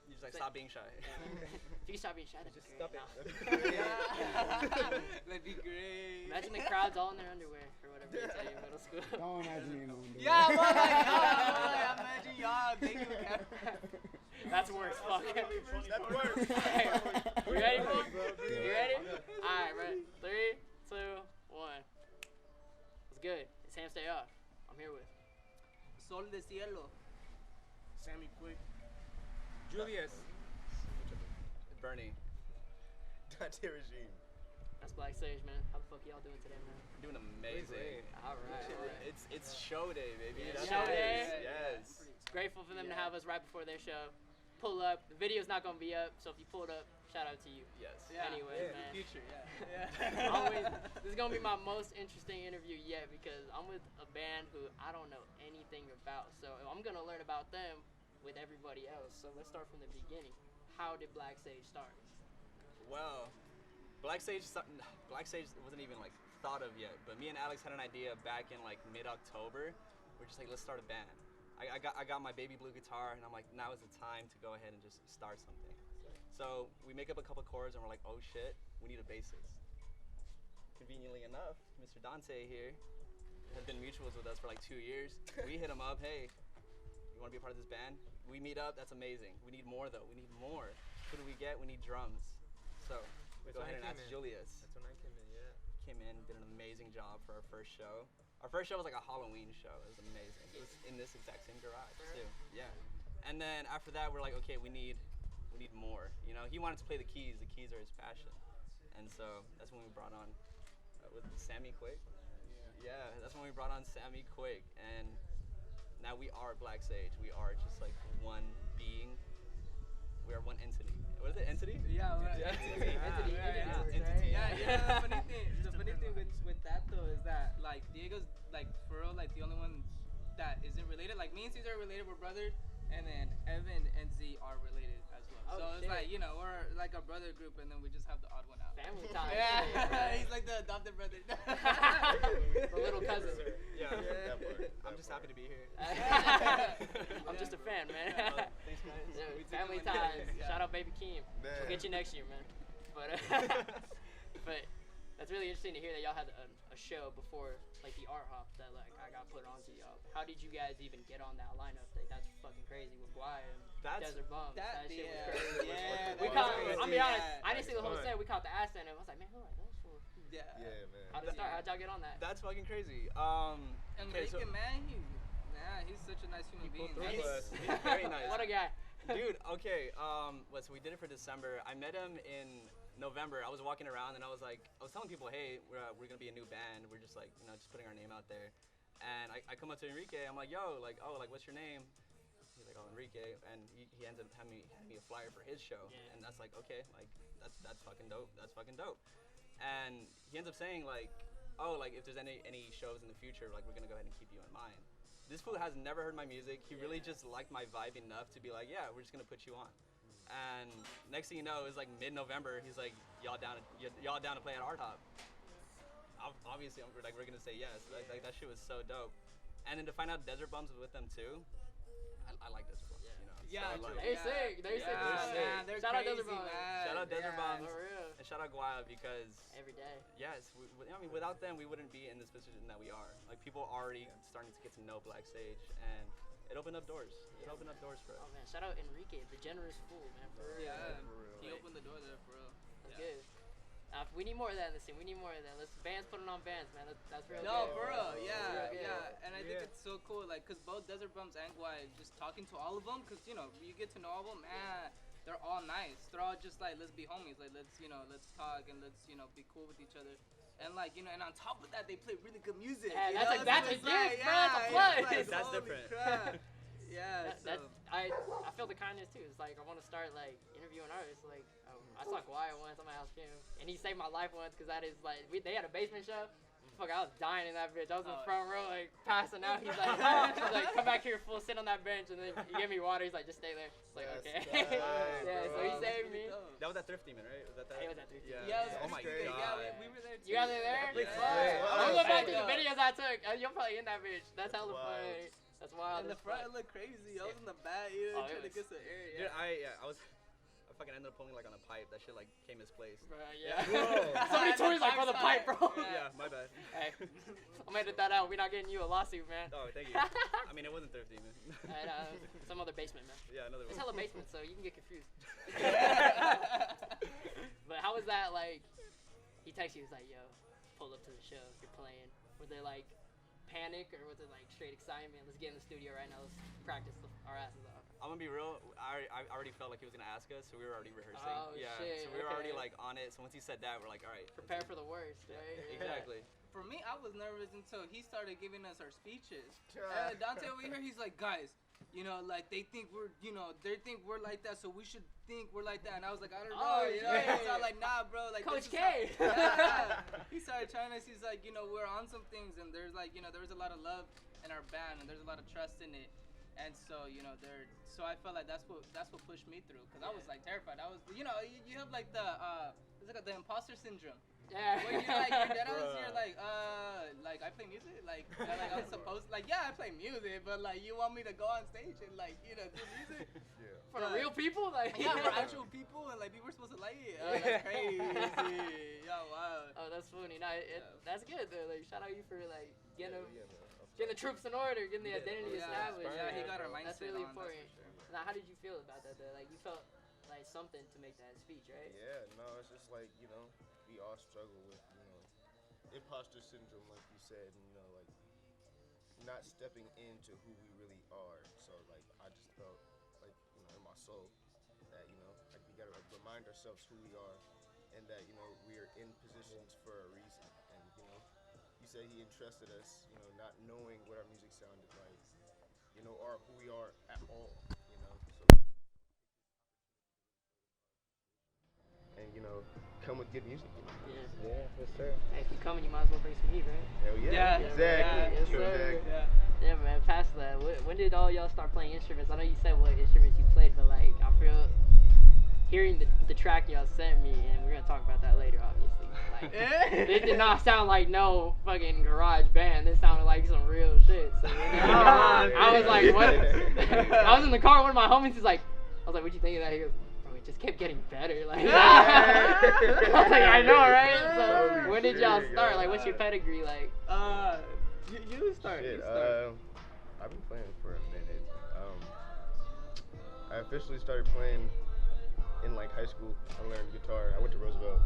You just like stop being shy. If you stop being shy, that'd Just be stop great. it. That'd be great. Imagine the crowd's all in their underwear or whatever they tell you in middle school. Don't imagine me in my underwear. Yeah, well, like, imagine y'all thinking of that. That's worse. Fuck. That's worse. Hey, you ready, bro? You ready? Alright, ready. 3, 2, 1. What's good? It's Ham Stay Off. I'm here with Sol de cielo. Sammy Quick. Julius. Bernie. Dante Regime. that's Blksage, man. How the fuck y'all doing today, man? Doing amazing. Alright. It's show day, baby. Yeah, That's show what it day. is. Yes. Grateful for them to have us right before their show. Pull up. The video's not gonna be up, so if you pulled up, shout out to you. Yes. Anyways, The man. future, yeah. Always, this is gonna be my most interesting interview yet because I'm with a band who I don't know anything about. So I'm gonna learn about them with everybody else. So let's start from the beginning. How did Blksage start? Well, Blksage wasn't even like thought of yet, but me and Alex had an idea back in like mid-October. We're just like, let's start a band. I got my baby blue guitar, and I'm like, now is the time to go ahead and just start something. So we make up a couple chords, and we're like, oh shit, we need a bassist. Conveniently enough, Mr. Dante here has been mutuals with us for like 2 years. We hit him up, hey, you want to be a part of this band? We meet up, that's amazing. We need more though, we need more. Who do we get? We need drums. So we go ahead and ask Julius. That's when I came in, yeah. Came in, did an amazing job for our first show. Our first show was like a Halloween show. It was amazing. It was in this exact same garage too. Yeah. And then after that, we're like, okay, we need more. You know, he wanted to play the keys. The keys are his passion. And so that's when we brought on with Sammy Quick. Yeah, that's when we brought on Sammy Quick. And now we are Blksage. We are just like one being. We are one entity. What is it? Entity? Yeah, Entity. Entity. Yeah. The funny thing with that though is that like Diego's like for real like the only one that isn't related. Like me and Caesar are related, we're brothers, and then Evan and Z are related as well. Oh, so shit. it's like, you know, we're like a brother group, and then we just have the odd one out. Family time. Yeah, he's like the adopted brother. The little cousin. Yeah. That part. I'm just happy to be here. I'm just a fan, man. Thanks, guys. Yeah, We took family him on ties. dates, yeah. Shout out Baby Keem. Man. We'll get you next year, man. But but that's really interesting to hear that y'all had a show before like the art hop that like I got put onto y'all. How did you guys even get on that lineup? Like that's fucking crazy with Guy and That's- Desert Bums. That shit was yeah, crazy. yeah, We that caught. was I'll crazy, be honest. yeah. I didn't see the whole Fun. set. We caught the ass end, and I was like, man, who are those for? Yeah. Yeah, man. How'd it start? How'd y'all get on that? That's fucking crazy. And Okay, so man, he's such a nice human being. through man. us. he's very nice. What a guy. Dude, okay, so we did it for December. I met him in November. I was walking around and I was telling people, hey, we're gonna be a new band. We're just like, you know, just putting our name out there. And I come up to Enrique. I'm like, yo, like, oh, like, what's your name? He's like, oh, Enrique. And he ends up having me a flyer for his show. Yeah. And that's like, okay, like, that's fucking dope. That's fucking dope. And he ends up saying like, oh, like, if there's any shows in the future, like, we're gonna go ahead and keep you in mind. This fool has never heard my music. He really just liked my vibe enough to be like, yeah, we're just gonna put you on. And next thing you know, it was like mid-November. He's like, y'all down to play at Art Hop? Obviously, we're gonna say yes. Like that shit was so dope. And then to find out Desert Bums was with them too, I like Desert Bums. You know. Yeah, so, like, They're sick. They're sick. They're sick. Man, they're Shout out crazy, Desert Bums. man. Shout out Desert Bums. For real. And shout out Guaya because Every day. yes, I mean without them we wouldn't be in this position that we are. Like people already starting to get to know Blksage, and it opened up doors. It opened up doors for us. Oh man, shout out Enrique, the generous fool, man. For real. Yeah, For real. he opened the door there for real. That's Yeah. good. We need more of that in the scene. We need more of that. Let's bands putting on bands, man. That's real No, good. for real, That's yeah, real good. yeah, and I think Yeah. it's so cool, like, cause both Desert Bums and Guay, just talking to all of them, cause you know, you get to know all of them, man, they're all nice. They're all just like, let's be homies, like, let's talk and let's, be cool with each other. And like, and on top of that, they play really good music. Yeah, you that's know? a- that's So a it's gift, like, bro, that's a yeah, plus. it's like, That's holy different. crap. Yeah, That's so. I feel the kindness too. It's like I want to start like interviewing artists. Like I saw Guaya once on my house gym, and he saved my life once because that is like they had a basement show. Fuck, I was dying in that bitch. I was in the front row like passing out. He's like, he's like, come back here, full, sit on that bench, and then he gave me water. He's like, just stay there. It's like That's okay. nice, Yeah, so he bro. saved me. That was at Thrifty, man, right? Was that It was at Thrifty. Yeah. Yeah, it was Oh my pretty god. great. Yeah, we were there too. You guys are there? Blake Fuck. Flag. I'm gonna go back to Yeah. the videos I took. You're probably in that bitch. That's hella Wow. funny. That's wild. In the as front, fuck. it looked crazy. I was in the back, you know, Oh, it trying to was- get some air. Dude, Yeah. I fucking ended up pulling like on a pipe. That shit like came misplaced. Bro, yeah. Whoa. So many toys like for the pipe, bro. Yeah, my bad. Hey, I'm gonna edit that out. We're not getting you a lawsuit, man. Oh, thank you. I mean, it wasn't thrifty, man. And, some other basement, man. Yeah, another There's one. hella basements, so you can get confused. But how was that, like, he texted you, he was like, yo, pull up to the show, you're playing. Was there, like, panic, or was it, like, straight excitement? Let's get in the studio right now, let's practice our asses off. I'm gonna be real. I already felt like he was gonna ask us, so we were already rehearsing. Oh, yeah, shit, so we were already okay. like on it. So once he said that, we're like, all right. Prepare for the worst, right? Yeah. Exactly. For me, I was nervous until he started giving us our speeches. Yeah. Dante over here, he's like, guys, you know, like they think we're, you know, they think we're like that, so we should think we're like that. And I was like, I don't know, Oh, you know. shit. So I'm like, nah, bro, like Coach this is K. yeah. He started trying us. He's like, you know, we're on some things, and there's like, you know, there's a lot of love in our band, and there's a lot of trust in it. And so, you know, so I felt like that's what pushed me through, because I was like terrified. I was, you know, you have like it's like the imposter syndrome. Yeah. Where you're like, you're like I play music, like I'm supposed, like, yeah, I play music, but like you want me to go on stage and like, you know, do music? Yeah. For the real people? Like, Yeah, we're actual people, and like people are supposed to like it. That's crazy. Yeah, wow. Oh, that's funny. Nah, that's good though. Like, shout out you for like getting Yeah, man. getting the troops in order, getting the identity Yeah, established. yeah, he got our That's mindset really on, important. that's for sure. Now, how did you feel about that though? Like, you felt like something to make that speech, right? Yeah, no, it's just like, you know, we all struggle with, you know, imposter syndrome, like you said, and, you know, like, not stepping into who we really are. So, like, I just felt, like, you know, in my soul that, you know, like, we gotta, like, remind ourselves who we are and that, you know, we are in positions for a reason. And, you know, he said he entrusted us, you know, not knowing what our music sounded like, you know, or who we are at all, you know, so. And, you know, come with good music. Yeah. Yeah, yes, sir. Hey, if you coming, you might as well bring some heat, right? Hell yeah. Yeah, Exactly. yeah, yes, sir. Exactly. Yeah. Yeah, man. Past that, when did all y'all start playing instruments? I know you said what instruments you played, but like, I feel hearing the track y'all sent me, and we're gonna talk about that later, obviously. Like, it did not sound like no fucking garage band. This sounded like some real shit. So I was like, what? I was in the car with one of my homies. He's like, I was like, what you think of that? He goes, bro, it just kept getting better. Like, I was like, I know, right? So Holy when did y'all shit, start? yo. Like, what's your pedigree like? You start. Shit, You start. I've been playing for a minute. I officially started playing in like high school. I learned guitar. I went to Roosevelt.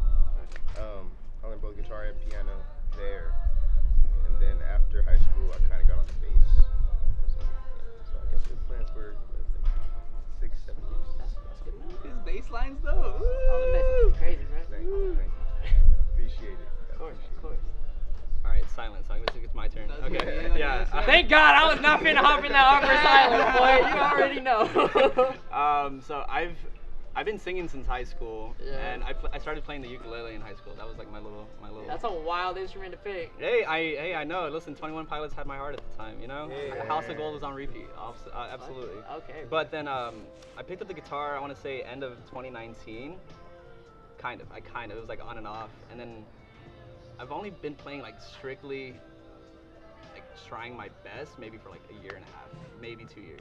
I learned both guitar and piano there. And then after high school, I kind of got on the bass. So I guess I've been playing for like 6, 7 years. That's good. His bass lines though. Oh, the bass is crazy, man. Thank you. Appreciate it. Of course, of course. All right, silence. So I'm gonna think it's my turn. That's Okay. good, Yeah. yeah, Thank God I was not finna hop in that awkward silence, boy. You already know. So I've been singing since high school, Yeah. and I started playing the ukulele in high school. That was like my little. That's a wild instrument to pick. Hey, I know. Listen, 21 Pilots had my heart at the time. You know, Yeah. House of Gold was on repeat. Absolutely. Okay. But then I picked up the guitar. I want to say end of 2019. Kind of. It was like on and off, and then I've only been playing like strictly, like trying my best, maybe for like a year and a half, maybe 2 years.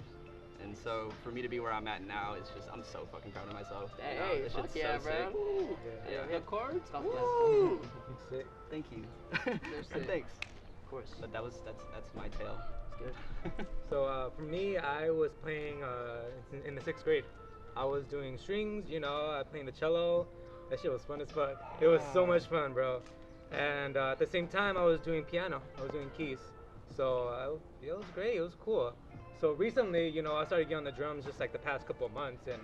And so for me to be where I'm at now, it's just I'm so fucking proud of myself. you know? Hey, This fuck shit's yeah, so bro. sick. Woo. Yeah. The chords. Stop Woo. Sick. Thank you. sick. And thanks. Of course. But that's my tale. It's good. So for me, I was playing in the 6th grade. I was doing strings, you know, playing the cello. That shit was fun as fuck. It was so much fun, bro. And at the same time, I was doing piano. I was doing keys. So it was great. It was cool. So recently, you know, I started getting on the drums just like the past couple of months, and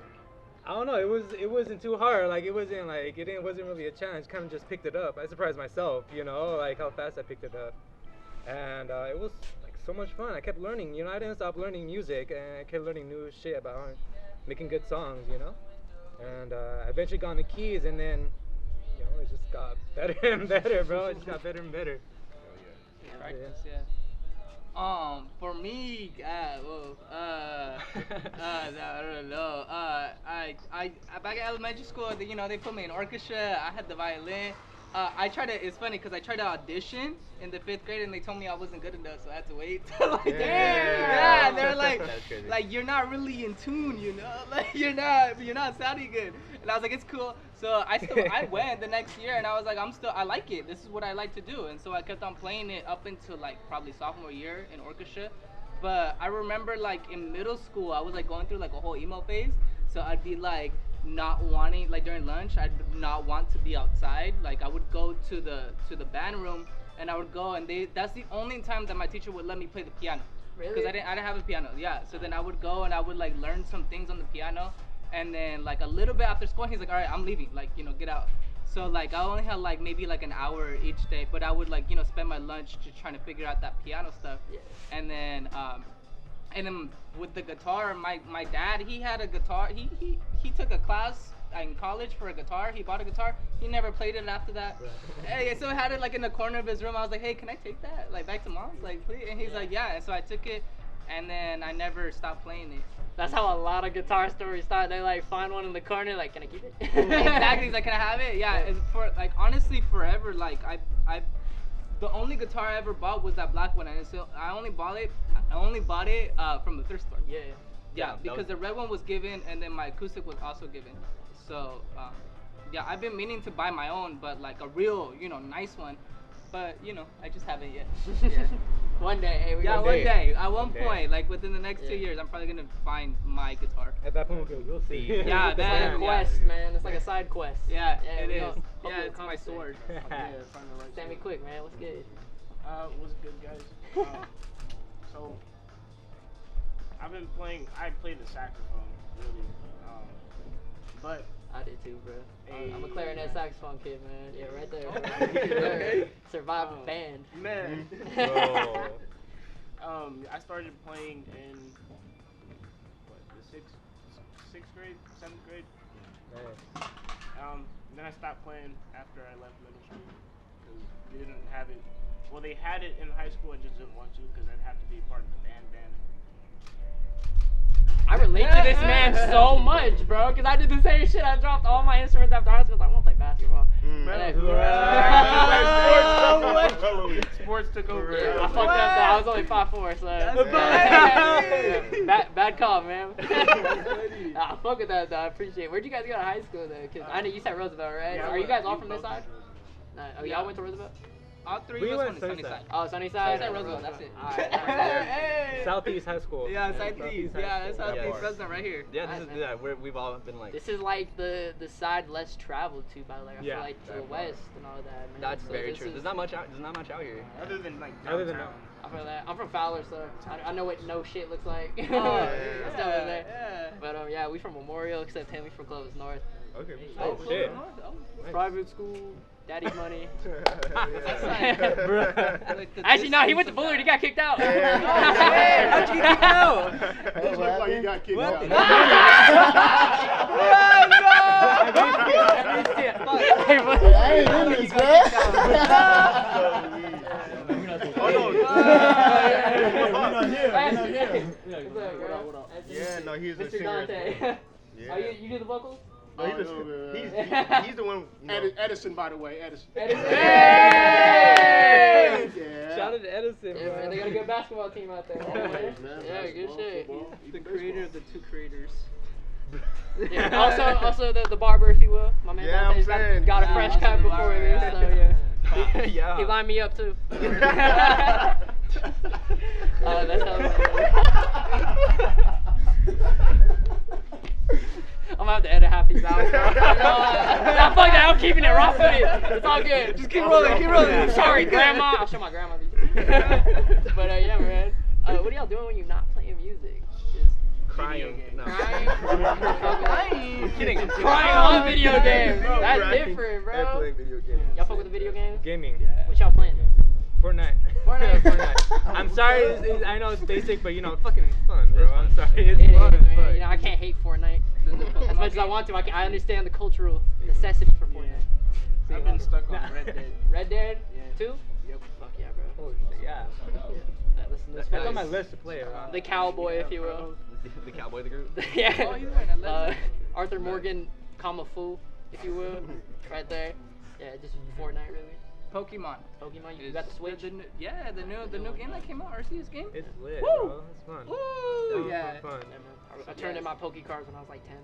I don't know. It wasn't too hard. Like it wasn't really a challenge. Kind of just picked it up. I surprised myself, you know, like how fast I picked it up. And it was like so much fun. I kept learning. You know, I didn't stop learning music, and I kept learning new shit about making good songs. You know, and I eventually got on the keys, and then you know it just got better and better, bro. It just got better and better. Yeah, Practice, yeah. For me, I don't know. I back in elementary school, you know, they put me in orchestra. I had the violin, I tried to. It's funny because I tried to audition in the 5th grade and they told me I wasn't good enough, so I had to wait. Till, like, yeah, they're like, That's crazy. like you're not really in tune, you know, like you're not sounding good. And I was like, it's cool. So I went the next year and I was like, I like it. This is what I like to do. And so I kept on playing it up until like probably sophomore year in orchestra. But I remember like in middle school, I was like going through like a whole emo phase. So I'd be like not wanting, like during lunch, I'd not want to be outside. Like I would go to the band room and I would go and that's the only time that my teacher would let me play the piano. Really? Because I didn't have a piano. Yeah. So then I would go and I would like learn some things on the piano. And then like a little bit after school, he's like, all right, I'm leaving. Like, you know, get out. So like I only had like maybe like an hour each day, but I would like, you know, spend my lunch just trying to figure out that piano stuff. Yeah. And then with the guitar, my dad, he had a guitar. He took a class in college for a guitar. He bought a guitar. He never played it after that. Hey, so I had it like in the corner of his room. I was like, hey, can I take that like back to mom's? Like, please? And he's like, yeah. And so I took it, and then I never stopped playing it. That's how a lot of guitar stories start. They like find one in the corner, like, can I keep it? Exactly. He's like, can I have it? Yeah. And for like honestly, forever, like I the only guitar I ever bought was that black one, and so I only bought it from the thrift store. Yeah. Yeah, because the red one was given, and then my acoustic was also given. So yeah, I've been meaning to buy my own, but like a real, you know, nice one. But you know, I just haven't yet. Yeah. One day, hey, we Yeah, gonna one do it. day. At one One day. point, like within the next 2 Yeah. years, I'm probably gonna find my guitar. At that point, we'll see. Yeah, It's man. like a quest, man. It's like a side quest. Yeah, Yeah, it we is. gonna Yeah, hopefully it's my accomplish it. sword. Yeah, find the right Stand me sword. quick, man. What's good? What's good, guys? So, I played the saxophone, really. But, I did too, bro. Hey. I'm a clarinet saxophone kid, man. Yeah, right there. Bro. Okay. Survived the band. man, Bro. I started playing in, the sixth grade, 7th grade. Then I stopped playing after I left middle school because we didn't have it. Well, they had it in high school. I just didn't want to because I'd have to be part of the band. I relate to this man so much, bro, because I did the same shit. I dropped all my instruments after high school. I was like, I want to play basketball. Sports took over. Yeah, I fucked up though. I was only 5'4", so bad call, man. I fuck with that though. I appreciate it. Where'd you guys go to high school though? Cause I know you said Roosevelt, right? Yeah, Are you guys all we from this both side? went No. Oh, y'all went to Roosevelt? All three We of us went went to Sunnyside. Sunnyside. Oh, Sunnyside. Sunnyside, Roosevelt, that's it. Alright. Hey. Southeast High School. Yeah, Southeast. Yeah, that's High Southeast School. President right here. Yeah, Nice, this is, man. we've all been like. This is like the side less traveled to by like I Yeah, feel like to the that part. west and all that. Man. That's So very this true. is- There's not much out. There's not much out here. Other than like Other than downtown. I feel that. I'm from Fowler, so I know what no shit looks like. Oh, That's still in there. yeah. But yeah, we from Memorial, except him, we from Clovis North. Okay. Oh, shit. Private school, daddy's money. Bruh. Actually, no, he went to Bullard. He got kicked out. How'd you get kicked out? That looked like you got kicked out. I ain't in this, man. Yeah, no, he's a Mr. singer. Dante. Yeah. Oh, you do the vocals? No, he's, Oh, he's the one. You know, Edison, by the way, Edison. Hey! Yeah. Shout out to Edison, Yeah, man, they got a good basketball team out there. Always, man. Yeah, good Basketball, shit. football, The even creator baseball. of the two creators. Yeah, also the barber, if you will. My man Yeah, Dante's I'm saying. got a Yeah, fresh also cut the before barber, this, yeah. so yeah. Yeah. He lined me up too. That's I'm gonna have to edit half these out. Nah, fuck that. I'm keeping it raw footage. It's all good. Just keep rolling. Keep rolling. Sorry, grandma. I'll show my grandma these. But yeah, man. What are y'all doing when you're not playing music? Just Crying. No. crying. I'm kidding. I'm Crying on video games. Bro, That's right. different, And bro. playing video games. Y'all fuck with the video games? Gaming. What y'all playing? Fortnite. Fortnite. Fortnite. I'm sorry, I know it's basic, but you know, fucking fun, bro. It's I'm fun. sorry, it's It is, fun as man. fuck. You know, I can't hate Fortnite as much as I want to. I understand the cultural necessity for Fortnite. I've been stuck on Red Dead. Red Dead Yeah. 2? Yep. Fuck yeah, bro. Oh, shit, yeah. That's on my That's list to play. the cowboy, if you will. The cowboy of the group. Yeah. Oh, he's wearing a leather jacket. Arthur Morgan, comma fool, if you will, right there. Yeah, this is Fortnite really. Pokemon. Pokemon, you Is got the Switch. The new game that came out, Arceus game. It's lit, Woo! bro. It's fun. Woo! Yeah, Yeah. fun. Yeah, man. I turned in my Poke cards when I was like 10, man.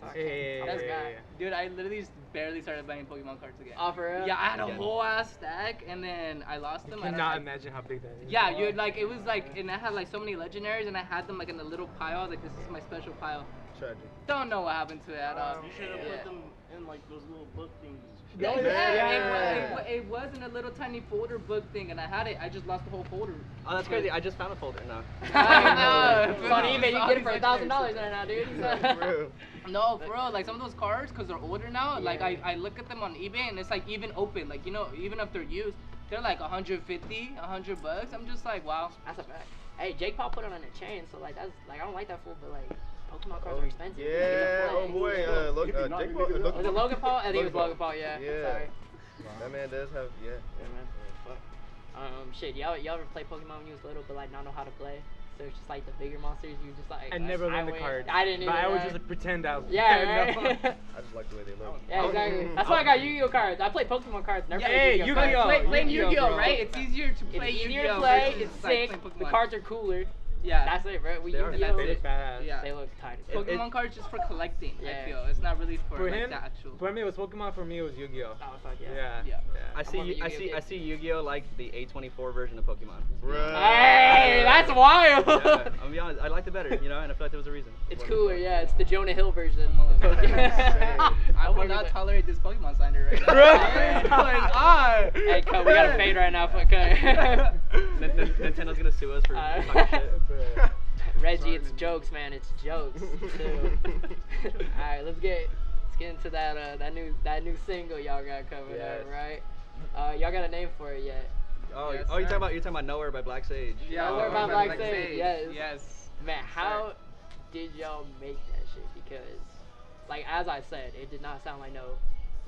So I Hey, can't- I was yeah, back. yeah. Dude, I literally barely started buying Pokemon cards again. Oh, for real? Yeah, I had a Again. whole ass stack, and then I lost You them. I don't cannot know. imagine how big that is. Yeah, you like it was like, and I had like so many legendaries, and I had them like in a little pile. Like this is my special pile. Tragic. Don't know what happened to it at all. You should have Yeah. put them in like those little book things. Yeah, Yeah. it was in a little tiny folder book thing, and I had it. I just lost the whole folder. Oh, that's crazy. I just found a folder now. I know. It's on eBay, you can get it for $1,000 right now, dude. For real. No, for real. Like some of those cards, cause they're older now. Like I look at them on eBay, and it's like even open. Like you know, even if they're used, they're like 150, $100. I'm just like, wow. That's a fact. Hey, Jake Paul put it on a chain, so like that's like I don't like that fool, but like Pokemon cards are expensive. You get Yeah. to Oh play. boy. Look. Jake Paul. Was it Logan Paul? I think it was Logan Paul. Yeah. Yeah. Sorry. That man does have. Yeah. Shit, y'all ever play Pokemon when you was little, but like not know how to play? So it's just like the bigger monsters, you just like. I never learned the went- cards. I didn't either. But I would right? just pretend I Yeah, know. right. I just like the way they look. Yeah, exactly. That's why I got Yu-Gi-Oh cards. I played Pokemon cards. Never Hey, played Yu-Gi-Oh! cards. Playing Yu-Gi-Oh, Yu-Gi-Oh, bro. right? It's easier to play It's easier Yu-Gi-Oh to play. versus, It's like, sick. playing The Pokemon. cards are cooler. Yeah. That's it, bro. We They are. Yu-Gi-Oh. They look badass. Yeah, they look tight. as fuck. Pokemon cards just for collecting. Yeah. I feel it's not really for, For like him, the actual. for me it was Pokemon. For me it was Yu-Gi-Oh. Oh fuck yeah. Yeah. Yeah. I I'm more of a see Yu-Gi-Oh kid. I see Yu-Gi-Oh like the A24 version of Pokemon. Bruh. Hey, that's wild. Yeah, I'm gonna be honest. I liked it better, you know, and I feel like there was a reason. It's cooler, yeah. It's the Jonah Hill version. I will not tolerate this Pokemon slander right now. What's going on? Hey, Cut, we got a fade right now for Cut. Nintendo's gonna sue us for talking shit. Reggie, it's jokes, man. It's jokes. Alright, let's get into that new single y'all got coming Yes. up, right? Y'all got a name for it yet? Oh, Yes, you're sir. talking about Nowhere by Blksage. Yeah, Nowhere we're by about Blksage, yes. Yes. Man, how did y'all make that shit? Because, like as I said, it did not sound like no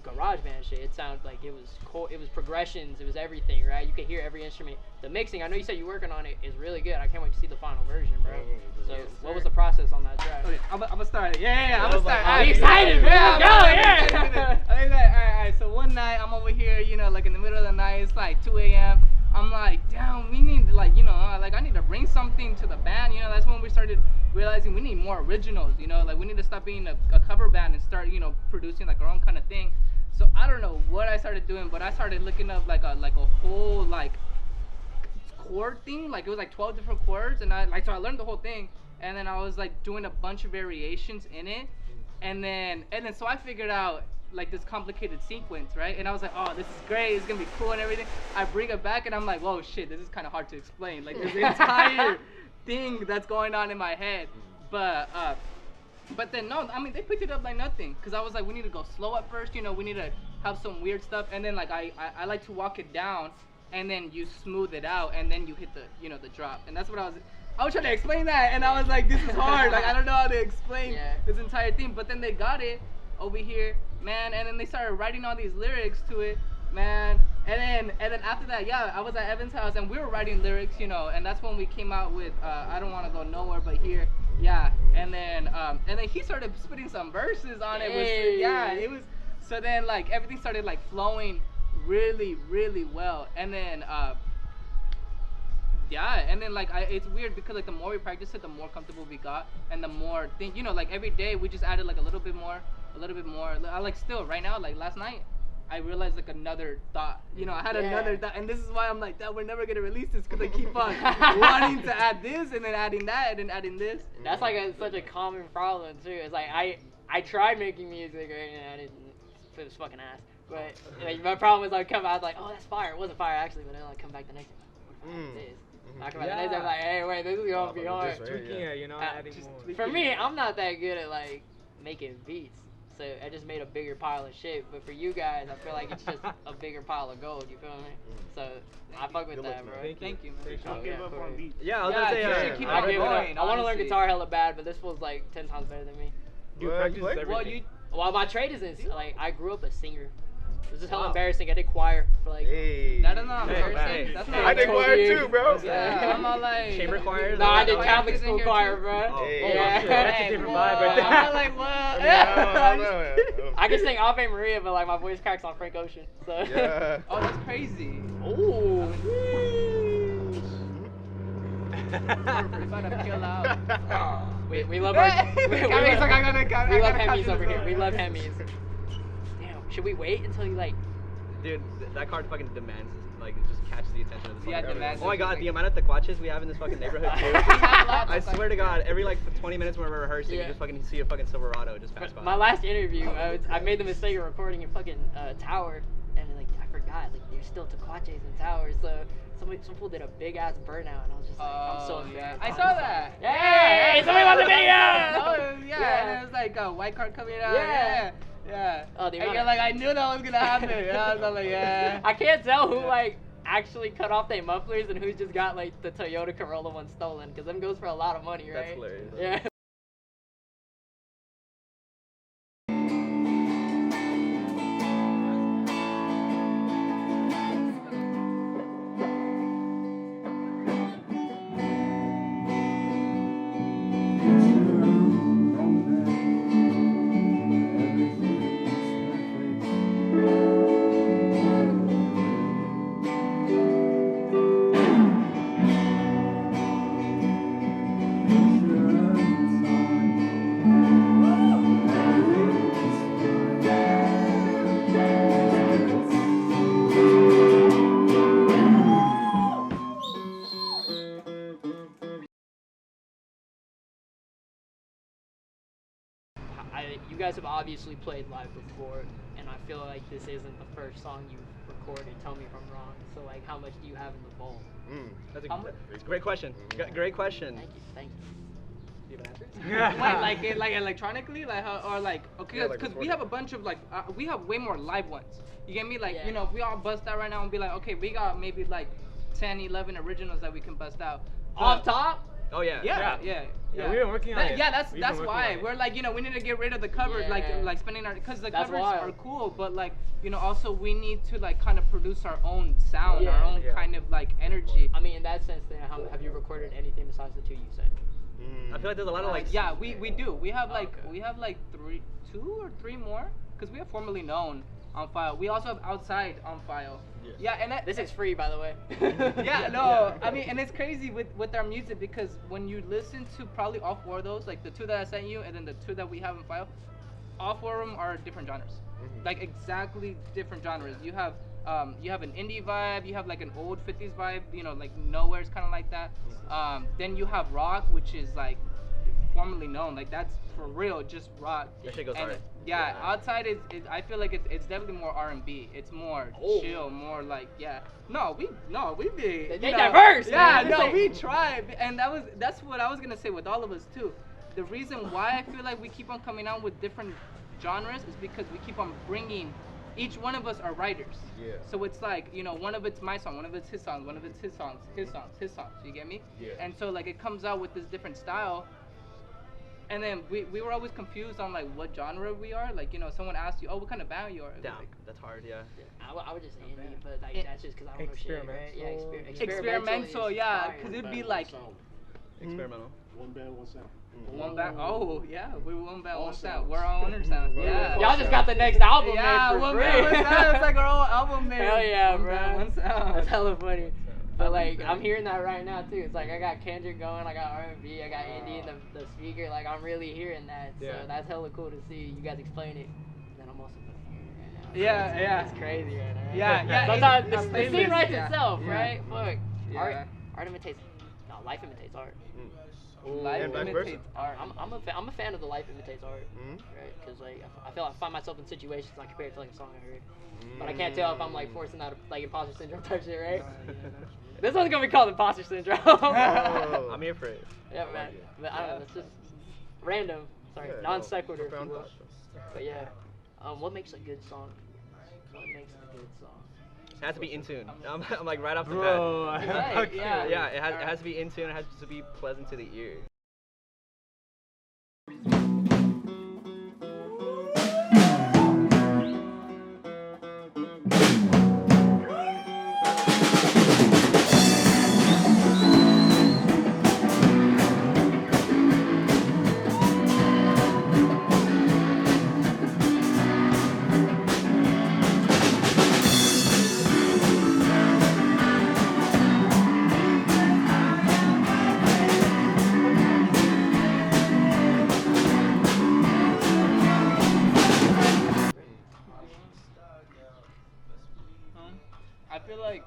garage band shit. It sounded like it was progressions, it was everything, right? You could hear every instrument. The mixing, I know you said you're working on it, is really good. I can't wait to see the final version, bro. So Yes, what sir. was the process on that track? Okay, I'm gonna start it. Yeah, I'm gonna start. I'm excited, man. Let's go, yeah. Alright, so one night I'm over here, you know, like in the middle of the night, it's like 2 a.m. I'm like, damn, we need like, you know, like I need to bring something to the band, you know. That's when we started realizing we need more originals, you know, like we need to stop being a cover band and start, you know, producing like our own kind of thing. So I don't know what I started doing, but I started looking up like a whole like chord thing, like it was like 12 different chords, and so I learned the whole thing, and then I was like doing a bunch of variations in it, and then so I figured out like this complicated sequence, right? And I was like, oh, this is great, it's gonna be cool and everything. I bring it back and I'm like, whoa, shit, this is kind of hard to explain. Like this entire thing that's going on in my head, but then no, I mean they picked it up like nothing, cause I was like, we need to go slow at first, you know, we need to have some weird stuff, and then like I like to walk it down, and then you smooth it out, and then you hit the, you know, the drop, and that's what I was trying to explain that, and I was like, this is hard, like I don't know how to explain this entire thing, but then they got it over here, man, and then they started writing all these lyrics to it, man, and then after that, yeah, I was at Evan's house, and we were writing lyrics, you know, and that's when we came out with I Don't Want to Go Nowhere But Here, yeah, and then he started spitting some verses on it, it was, so then like everything started like flowing really, really well, and then like it's weird because like the more we practiced it, the more comfortable we got, and the more you know, like every day we just added like a little bit more. I like still right now, like last night, I realized like another thought, you know, I had another thought, and this is why I'm like, that we're never gonna release this, because I keep on wanting to add this and then adding that and then adding this. That's like such a common problem too. It's like I tried making music, right, and I didn't. It was fucking ass. But like, my problem was, I come out, I was like, oh, that's fire. It wasn't fire actually, but then like come back the next day, like, what the fuck is this? I come back the next day, I'm like, hey, wait, this is gonna be hard. Tweaking it, you know, adding more. For me, I'm not that good at like making beats, so I just made a bigger pile of shit. But for you guys, I feel like it's just a bigger pile of gold. You feel me? So I fuck with that, bro. Thank you, man. Don't give up on beats. Yeah, I was gonna say, you should keep I on give it up. going, I want to learn honestly. guitar hella bad, but this feels like 10 times better than me. Dude, Well, practice you play? everything. Well, my trade is like I grew up a singer. This is hella embarrassing. I did choir for like. Hey. That is not Hey, embarrassing. hey. That's not I did choir years. too, bro. Yeah, I'm all like. Chamber choir? No, I did Like, Catholic kids in school here choir, too? bro. Oh, Hey. Yeah. shit, that's a different vibe right there. I'm like, what? I don't know. I can sing Ave Maria, but like my voice cracks on Frank Ocean. So. Yeah. Oh, that's crazy. Ooh. We're about to kill out. We love our. Cammy's like, I we love gotta Hemis copy over this here. one. We love Hemis. Damn. Should we wait until you like? Dude, that card fucking demands, like, it just catches the attention of the Yeah, fucking demands Oh my it. god, the amount of tequaches we have in this fucking neighborhood too. I swear to God, every like 20 minutes when we're rehearsing, Yeah. you just fucking see a fucking Silverado just pass by. My last interview, I made the mistake of recording in fucking Tower, and like I forgot, like there's still Tequaches in Tower, so some fool did a big ass burnout, and I was just like, I'm so embarrassed. I saw that. Hey, somebody wants a video! Oh, yeah, and it was like a white card coming out. Yeah. Yeah. Oh, the and amount you're of- like, I knew that was gonna happen. And I was all like, yeah. I can't tell who like actually cut off their mufflers and who's just got like the Toyota Corolla one stolen, because them goes for a lot of money, right? That's hilarious. Yeah. You guys have obviously played live before, and I feel like this isn't the first song you've recorded. Tell me if I'm wrong. So, like, how much do you have in the vault? That's How much- a great question. Great question. Thank you. Do you have an answer? Wait, like electronically, like how, or like okay, Yeah, like because we recorded. have a bunch of like we have way more live ones. You get me? Like Yeah. you know, if we all bust out right now and be like, okay, we got maybe like 10, 11 originals that we can bust out. Off top? Oh yeah. Yeah. Yeah, we've been working on it. Yeah, that's We've been working why on it. we're like, you know, we need to get rid of the covers, Yeah. like spending our, because the That's covers wild. are cool, but like, you know, also we need to like kind of produce our own sound, Yeah. our own Yeah. kind of like energy. I mean, in that sense, then, have you recorded anything besides the two you said? I feel like there's a lot of like. Yeah, we do. We have like Okay. we have like two or three more, because we have formerly known on file. We also have outside on file. Yes. Yeah, and that, This is free, by the way. yeah, no, I mean, and it's crazy with our music, because when you listen to probably all four of those, like the two that I sent you and then the two that we have in file, all four of them are different genres, like exactly different genres. You have an indie vibe, you have like an old 50s vibe, you know, like Nowhere's kind of like that. Then you have rock, which is like formerly known, like that's for real, just rock. That shit goes And hard. yeah, outside is I feel like it's definitely more R&B. It's more chill, more like No, we be They you know, diverse, Yeah, man. no, They- we try, and that's what I was gonna say with all of us too. The reason why I feel like we keep on coming out with different genres is because we keep on bringing. Each one of us are writers. Yeah. So it's like, you know, one of it's my song, one of it's his songs, one of it's his songs, his songs, his songs. You get me? Yeah. And so like it comes out with this different style. And then we were always confused on like what genre we are. Like, you know, someone asked you, oh, what kind of band you are? It was Damn, like, that's hard. Yeah. I would just say indie, but like Eh, that's just because I don't know shit, right? Yeah, experimental, is yeah, fire. because it'd be like Experimental. One band, one sound. one band. Oh yeah, we one band, All one sound. sounds. We're all under sound. Yeah. Y'all just got the next album Yeah, made for one free. band, one sound. It's like our old album name. Hell yeah, One bro. band, one sound. That's hella funny. I But like like, that. I'm hearing that right now too. It's like I got Kendrick going, I got R&B, I got indie in the speaker. Like I'm really hearing that. So Yeah. that's hella cool to see. You guys explain it. And then I'm also fucking hearing it right now. Yeah, yeah. It's crazy right now. Yeah, yeah, Sometimes it's- the scene it's- writes yeah, itself, yeah. right? Fuck. Yeah. Art imitates. No, life imitates art. Life and vice imitates versa. art. I'm a fan of the life imitates art, Mhm. right? Because like I feel I find myself in situations I compare it to like a song I heard, but I can't tell if I'm like forcing out like imposter syndrome type shit, right? This one's gonna be called imposter syndrome. Oh. I'm here for it. Yeah, man. it. But I don't know. It's just random. Sorry, Yeah, non no, sequitur. profound thoughts. But yeah, what makes a good song? What makes a good song? It has to be in tune. I'm like right off the Bro, bat. Right, okay. yeah. Yeah, it has to be in tune. It has to be pleasant to the ear. feel like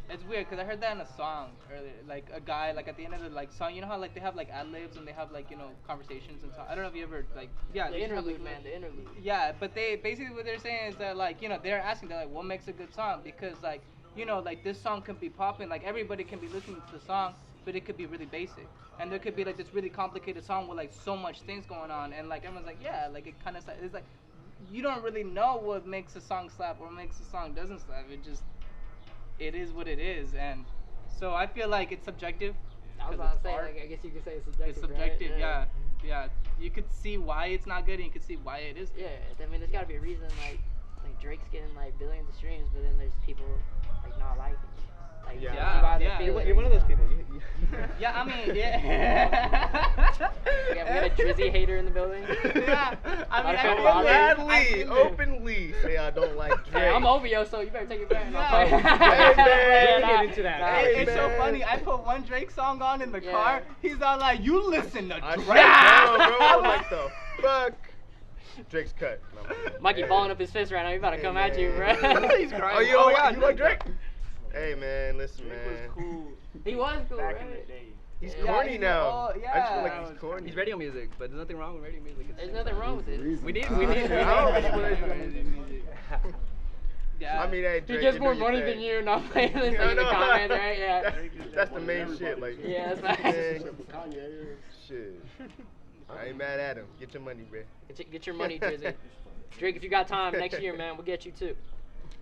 it's weird because I heard that in a song earlier. Like a guy, like at the end of the like song, you know how like they have like ad libs and they have like conversations and so. I don't know if you ever like The they have, interlude, like, man. The interlude. Yeah, but they basically what they're saying is that like they're asking they're like what makes a good song because like like this song can be popping like everybody can be listening to the song but it could be really basic and there could be like this really complicated song with like so much things going on and like everyone's like yeah like it kind of it's like you don't really know what makes a song slap or makes a song doesn't slap it is what it is and so I feel like it's subjective. I was 'cause about it's to say, art. like, I guess you could say it's subjective. It's subjective, right? yeah. You could see why it's not good, and you could see why it is good. Yeah, I mean, there's gotta be a reason, like Drake's getting like billions of streams, but then there's people like not liking it. Like, Yeah. you see why they Yeah. feel it You're or one of those not. people. Yeah, I mean, yeah. We got a Drizzy hater in the building. Yeah, I mean, I feel Gladly, openly say I don't like Drake. Hey, I'm OVO, so you better take it back. Yeah. Hey, man. We can get into that. Hey, It's so man. funny. I put one Drake song on in the Yeah. car. He's all like, "You listen to I Drake." shut down, bro. Like the fuck. Drake's cut. No, I'm kidding. Mikey balling up his fist right now. He about to Hey, come at you, man. bro. He's crying. Oh, you like Drake? Hey, man, listen, Drake man. was cool He was cool, back right? in the day. He's Yeah, corny he's now. old, I just yeah. feel like he's corny. He's radio music, but there's nothing wrong with radio music. It's There's nothing wrong with it. We need. I don't Yeah. I mean, hey, He Drake, gets you more do your money thing. than you, not playing this No, in the no. comments, right? Yeah. That's the main shit. Like, Yeah, that's right. man, shit. I ain't mad at him. Get your money, bro. Get your money, Drizzy. Drake, if you got time next year, man, we'll get you too.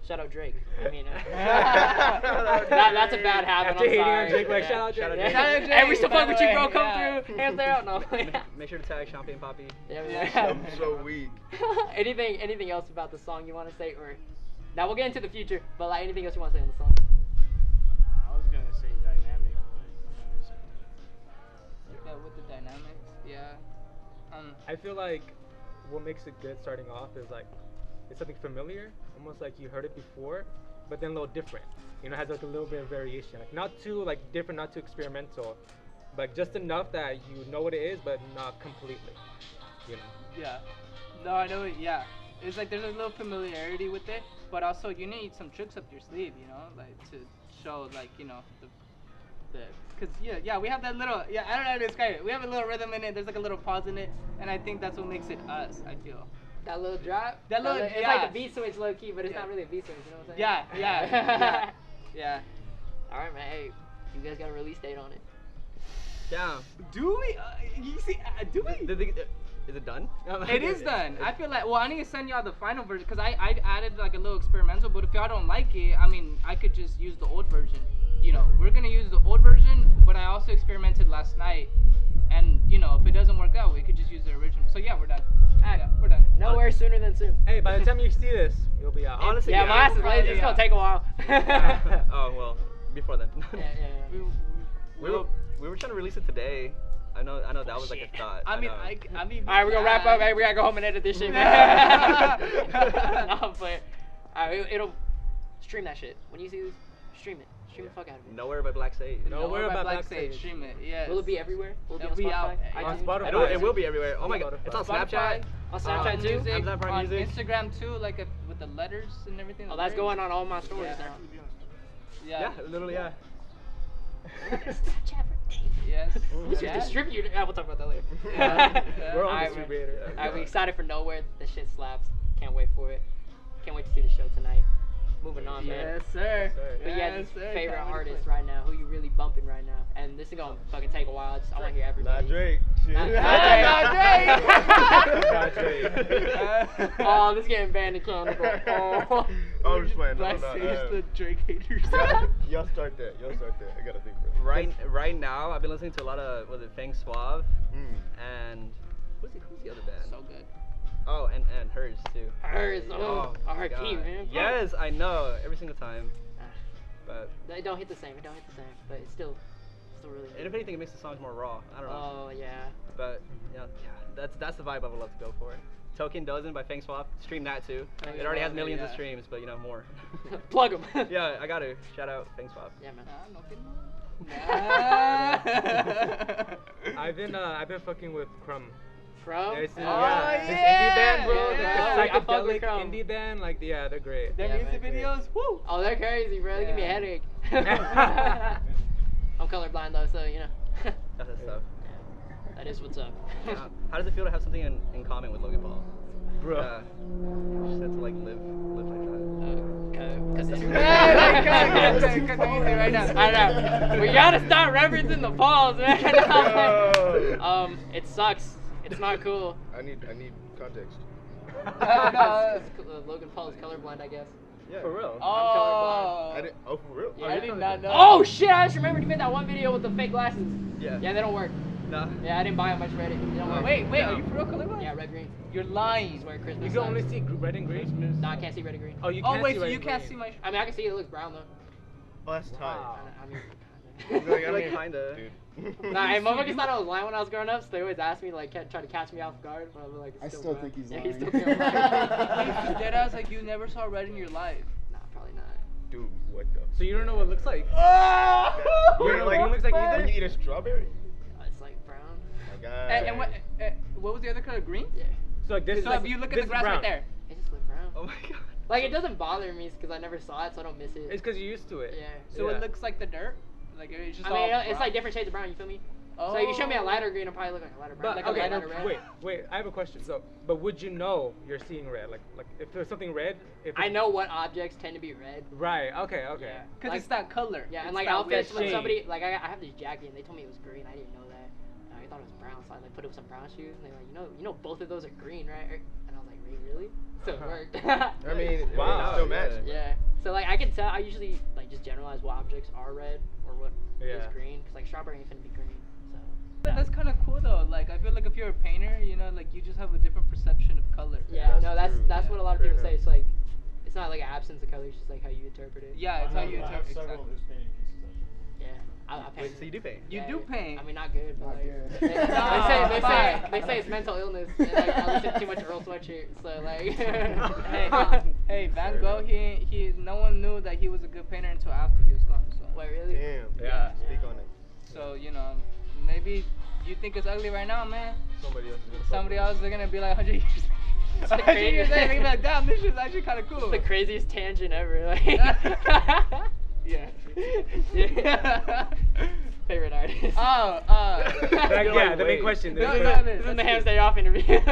Shout out Drake. I mean, that's a bad habit. After I'm hating on sorry. Drake, like, Yeah. shout out Drake. Yeah. Shout out Drake, Hey, we still by fuck the with you, way. bro. Come Yeah. through. Hands there out. No. Make sure to tag Champagne Poppy. Yeah. I'm so weak. Anything else about the song you want to say, or now we'll get into the future, but like anything else you want to say on the song? I was gonna say dynamic, but I'm gonna say Yeah, with the dynamics, yeah. I feel like what makes it good starting off is like it's something familiar, almost like you heard it before, but then a little different. You know, it has like a little bit of variation, like not too like different, not too experimental, but just enough that you know what it is, but not completely. You know. Yeah. No, I know it. Yeah. It's like there's a little familiarity with it, but also you need some tricks up your sleeve, like to show like the because we have that little I don't know how to describe it. We have a little rhythm in it. There's like a little pause in it, and I think that's what makes it us. I feel. That little drop. That little- it's yeah. like the beat switch low key, but it's Yeah. not really a beat switch. You know what I'm Yeah, saying? yeah, yeah. All right, man. Hey, you guys got a release date on it? Yeah. Do we? You see? Do we? Is it done? It is done. I feel like, I need to send y'all the final version because I added like a little experimental, but if y'all don't like it, I mean, I could just use the old version. We're gonna use the old version, but I also experimented last night, and if it doesn't work out, we could just use the original. So yeah, we're done. Yeah, we're done. Nowhere sooner than soon. Hey, by the time you see this, you'll be out. Honestly, Yeah, my ass is lazy. It's yeah. gonna take a while. Oh well, before then. Yeah. We were trying to release it today. I know that was like a thought. I mean, know. I mean. All right, we're gonna wrap up. Hey, we gotta go home and edit this shit, man. No, I'm playing. All right, it'll stream that shit. When you see this, stream it. Stream the fuck out of it. Nowhere but Blksage. Nowhere by but Blksage. Blksage. Stream it. Yes. Will it be everywhere? Will it It'll be be on out Spotify? on iTunes? Spotify. It will be everywhere. Oh my god, it's on Spotify, Snapchat. On Snapchat too? Music, Amazon Prime on Music. Instagram too, like with the letters and everything. Oh, that's going on all my stories Yeah. now. Yeah, literally, yeah. Snapchat for Yes. We should Yeah. distribute it. We'll talk about that later. Yeah. We're on Alright, distributor. Alright, we excited for Nowhere. The shit slaps. Can't wait for it. Can't wait to see the show tonight. Moving on, man. Yes, sir. But yeah, Yes, sir. favorite Can't wait to artist play. right now. Who you really bumping right now? And this is gonna fucking take a while. I want to hear everybody. Not Drake. Shit. Not Not Drake. Oh, this is getting banned in Canada. Oh. I'm just playing. No, no, Blksage, the Drake haters. Y'all start that. I gotta think for it. Right now, I've been listening to a lot of Fang Suave and who's the other band? So good. Oh, and hers too. Hers, Oh, my RIP, God. man. Yes, I know every single time. But It don't hit the same. It don't hit the same. But it's still really and good. if anything, it makes the songs more raw. I don't know. Oh yeah. But yeah, that's the vibe I would love to go for. Token Dozen by Fang Swap. Stream that too. Oh, It already has yeah, millions of yeah. streams, but more. Plug them. Yeah, I got to shout out Fang Swap. Yeah, man. No kidding. I've been fucking with Crumb. Bro. This is, Oh, yeah, this yeah, indie band, bro. yeah. Like the I fuck with psychedelic Chrome. indie band, like yeah, they're great. Their Yeah, music man. videos, woo. Oh, they're crazy, bro. They give me a Yeah. headache. I'm colorblind though, so you know. That's the stuff. That is what's up. How does it feel to have something in common with Logan Paul? Bro. Yeah. Just have to like live like that. Cause it's Right now. I know. We gotta start referencing the Pauls, man. It sucks. It's not cool. I need context. Logan Paul is colorblind, I guess. Yeah. For real. Oh. I didn't. Oh, for real? I did not know. Oh shit! I just remembered you made that one video with the fake glasses. Yeah. Yeah, they don't work. Nah. Yeah, I didn't buy them. I just read it. They don't work. Wait, are you for real colorblind? Yeah, red green. You're lying. Swear Christmas. You can only see red and green. No, I can't see red and green. Oh, you Oh can't wait, see so red you and can't green. see my. I mean, I can see it looks brown though. Oh, that's tight. I mean, Like, I mean, kinda. Dude. Nah, hey, motherfuckers thought I was lying when I was growing up, so they always asked me, like, try to catch me off guard, but I'm like, I it's still brown. think he's Yeah, lying. he's still think I'm lying. Dead ass, like you never saw red in your life. Nah, probably not. Dude, what the? So you don't know what it looks like. Wait, You know what it looks like when either? you eat a strawberry? It's like brown. My God. And what was the other color? Green. Yeah. So like this is So like if you look at this the is grass brown. right there. It just look brown. Oh my god. Like, it doesn't bother me because I never saw it, so I don't miss it. It's because you're used to it. Yeah. So Yeah. it looks like the dirt. Like it's just I mean, all it's brown? like different shades of brown, you feel me? Oh. So if you show me a lighter green, it'll probably look like a lighter brown. But Like okay, a lighter red. wait. I have a question. So, but would you know you're seeing red? Like if there's something red? If I it's- know what objects tend to be red. Right. Okay. Okay. Yeah. Cause Like- it's that color. Yeah, It's and like that outfits, red when shade. somebody, like I have this jacket and they told me it was green, I didn't know that. I thought it was brown, so I like put it with some brown shoes and they were like, you know both of those are green, right? And I was like, really? So it worked. I mean, Wow, it still match. Yeah. So like I can tell, I usually like just generalize what objects are red or what is Yeah. green, because like strawberry ain't finna be green. So. But that's kind of cool though. Like I feel like if you're a painter, you know, like you just have a different perception of color. Yeah, That's no, that's true. that's Yeah. what a lot of Fair people say. enough. It's like, it's not like an absence of color, it's just like how you interpret it. Yeah, it's how you I have interpret. several of Exactly. his painting pieces actually. Yeah. I paint. Wait, so you do paint? You Yeah, do yeah. paint. I mean, not good, but Not like, good. they say it's mental illness, and like I listen to too much Earl Sweatshirt, so like. Hey, Van Gogh, he, no one knew that he was a good painter until after he was gone. So, Wait, really? Damn. Yeah. Speak on it. so you know, maybe you think it's ugly right now, man. Somebody else is gonna. Somebody else, they're gonna be like 100 years. It's the 100 years later, they're gonna be like, damn, this shit's actually kind of cool. It's the craziest tangent ever. Like. Yeah. Yeah. Favorite artist. Oh, Yeah, the big question. No, the- no, This is the Ham's Day Off interview. Shit.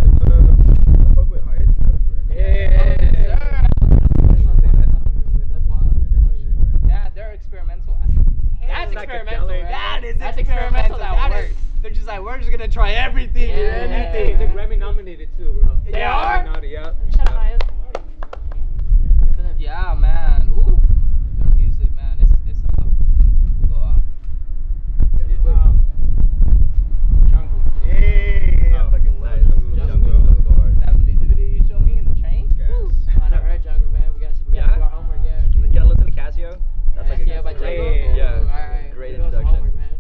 I fuck with high edge Cody right now. Yeah. That's wild. yeah, they're experimental. That's Psychedelic. experimental, right? That is That's experimental. That That works. is- They're just like, we're just gonna try everything. Yeah. and Anything. They're Grammy nominated too, bro. They Yeah, are? Grammy yeah. Shout out my husband. Good for them. Yeah, man. Ooh, their music, man. It's go off. Jungle. Yeah, I fucking love Nice. Jungle. Let's go hard. That music video you showed me in the train. Gas. I know, right, Jungle, man? We gotta Yeah? do our homework, yeah. You gotta listen to Casio. That's like a Yeah, by good Jungle. Hey. Yeah. Ooh, alright. Great We're doing some introduction. homework, man.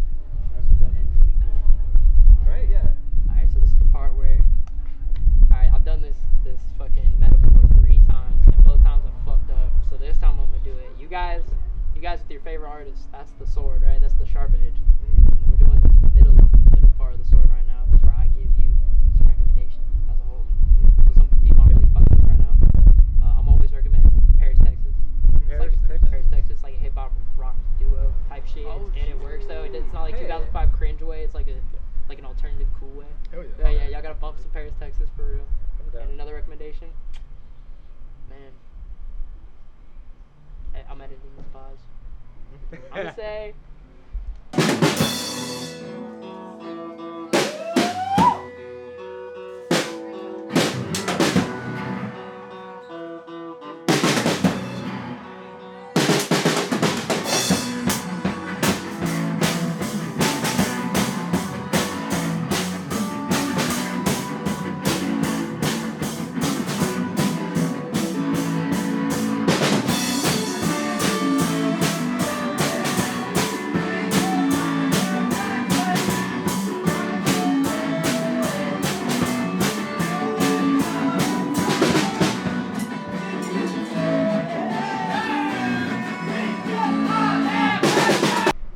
That's a definitely really good introduction. Right? Yeah. Alright, so this is the part where, alright, I've done this fucking metaphor 3 times, and both times I fucked up. So this time I'm gonna do it. You guys with your favorite artist, that's the sword, right? That's the sharp edge. And then we're doing the middle part of the sword right now. That's where I give you some recommendations as a whole. So some people I'm really fucking with right now. I'm always recommend Paris, Texas. Paris, It's like Texas. Paris, Texas, like a hip hop rock duo type shit, Oh, and it works though. It's not like Hey. 2005 cringe way. It's like an alternative cool way. Hell yeah. Yeah, yeah, y'all gotta bump some Paris, Texas for real. I'm down. And another recommendation, man. I'm editing this pause. I'm gonna say.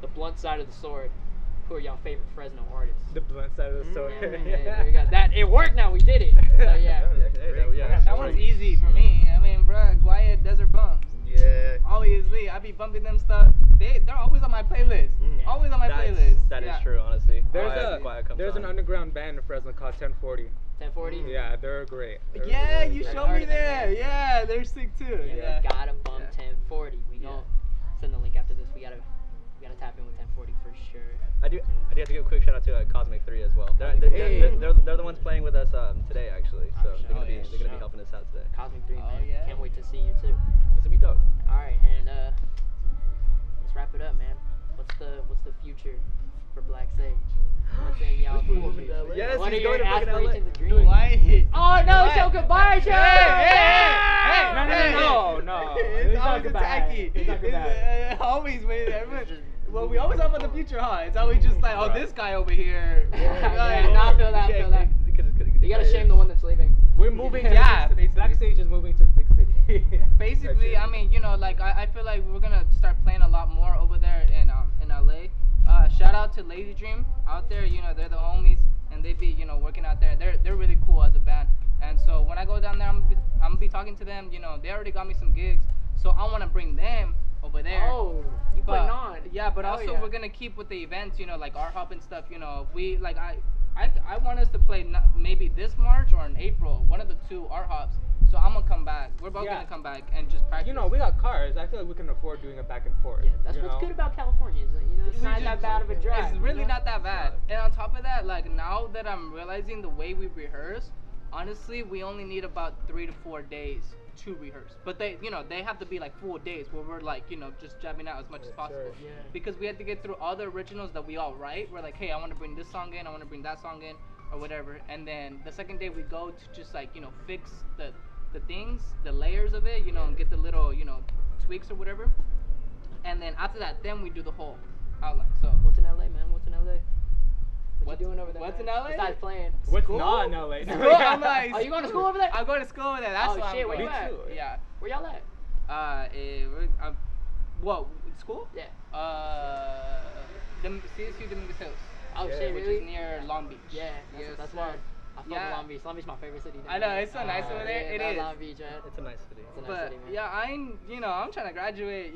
The blunt side of the sword. who are y'all favorite Fresno artists? The blunt side of the story. There you go. That it worked. Now we did it. So yeah. That one's easy for me. I mean, bruh, Guaya Desert Bumps. Yeah. Obviously, I be bumping them stuff. They're always on my playlist. Always on my playlist. That is Yeah. true, honestly. There's an underground band in Fresno called 1040. 1040. Yeah, they're great. Yeah, you I've showed heard me of them, there. Yeah, they're sick too. Yeah, Yeah. gotta bump 1040. We gon' send the link after this. We gotta tap in with 1040 for sure. I do have to give a quick shout out to Cosmic 3 as well. They're the ones playing with us today actually, so they're gonna be helping us out today. Cosmic 3, Oh, man. yeah. Can't wait to see you too. This will be dope. All right, and let's wrap it up, man. What's the future for Blksage? What's in y'all future? Yes, What are he's your going to fucking LA. aspirations and dreams? Why? Oh no! What? So goodbye, Joe. No. It's always not goodbye. attacky. It's not goodbye. Always, man. Everyone. Well, we always talk about the future, huh? It's always just like, oh, this guy over here. Yeah, no, I feel that. I feel that. You gotta shame the one that's leaving. We're moving. Yeah, to Blksage is moving to the big city. Basically, I mean, you know, like I feel like we're gonna start playing a lot more over there in LA. Shout out to Lazy Dream out there. You know, they're the homies, and they be working out there. They're really cool as a band. And so when I go down there, I'm gonna be talking to them. You know, they already got me some gigs, so I want to bring them over there. Oh, you putting on? Yeah, but Hell also yeah. we're gonna keep with the events. You know, like our hop and stuff. You know, we like I want us to play maybe this March or in April, one of the two art hops. So I'm gonna come back. We're both gonna come back and just practice. You know, we got cars. I feel like we can afford doing a back and forth. Yeah, that's what's good about California. Is that, it's not We that just- bad of a drive. It's really you know? not that bad. And on top of that, like now that I'm realizing the way we rehearse, honestly, we only need about 3 to 4 days to rehearse. But they have to be like full days where we're like, just jamming out as much as possible. Yeah. Because we have to get through all the originals that we all write. We're like, hey, I want to bring this song in, I want to bring that song in, or whatever. And then the second day we go to just like, fix the things, the layers of it, and get the little, tweaks or whatever. And then after that, then we do the whole outline. So What's in LA, man? What's in LA? What you doing over there? what's man? in LA? Besides playing. What's School? not in LA? School? I'm like, Oh, you going to school over there? I'm going to school over there. That's Oh, why shit, I'm where going. you at? Yeah. Where y'all at? What? School? Yeah. CSU Dominguez Hills. Oh shit, Which really? is near Long Beach. Yeah, Yes, that's sir. why. I fuck Yeah. Long Beach. Long Beach is my favorite city. I know, it's so nice over there. Yeah, It love is. Long Beach, man. It's a nice city. It's a nice But city, man. yeah, I'm trying to graduate,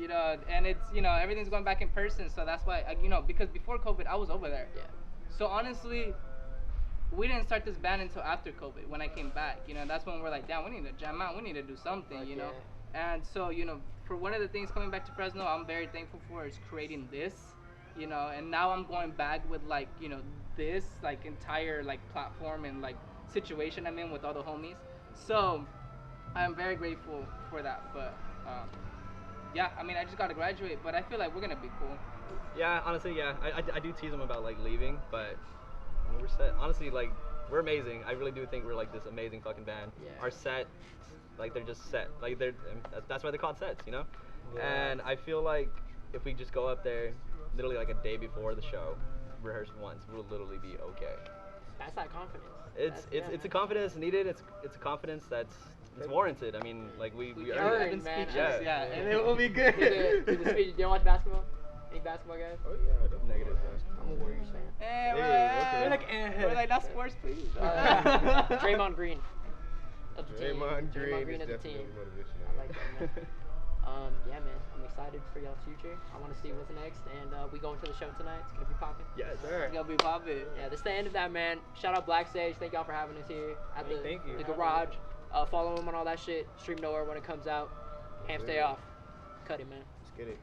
and it's, everything's going back in person, so that's why, because before COVID, I was over there. Yeah. So honestly, we didn't start this band until after COVID, when I came back. That's when we're like, damn, we need to jam out, we need to do something, Fuck you know. yeah. And so, for one of the things coming back to Fresno, I'm very thankful for is creating this, and now I'm going back with like, this like entire like platform and like situation I'm in with all the homies. So I'm very grateful for that. But yeah, I mean, I just got to graduate, but I feel like we're gonna be cool. Yeah, honestly, yeah. I do tease them about like leaving, but we're set. Honestly, like we're amazing. I really do think we're like this amazing fucking band. Yeah. Our set, like they're just set. Like that's why they're called sets, Yeah. And I feel like if we just go up there, literally like a day before the show, rehearse once, we'll literally be okay. That's that confidence. It's a confidence needed. It's a confidence that's warranted. I mean, like we We earned earned, it. man. speeches, Yeah. and it will be good. Do you watch basketball? Any basketball guys? Oh yeah, definitely. Negative. I'm a Warriors fan. Eh, okay. we're like not sports, please. Draymond Green. Of the team. Draymond Green of is the team. definitely motivation. I like that, man. Yeah, man. I'm excited for y'all's future. I want to see what's next, and we going to the show tonight. It's gonna be popping. Yes, It's gonna be popping. Yeah, this is the end of that, man. Shout out Blksage. Thank y'all for having us here at the Thank you. the garage. Follow him on all that shit. Stream Nowhere when it comes out. Ham stay off. Cut it, man. Let's get it.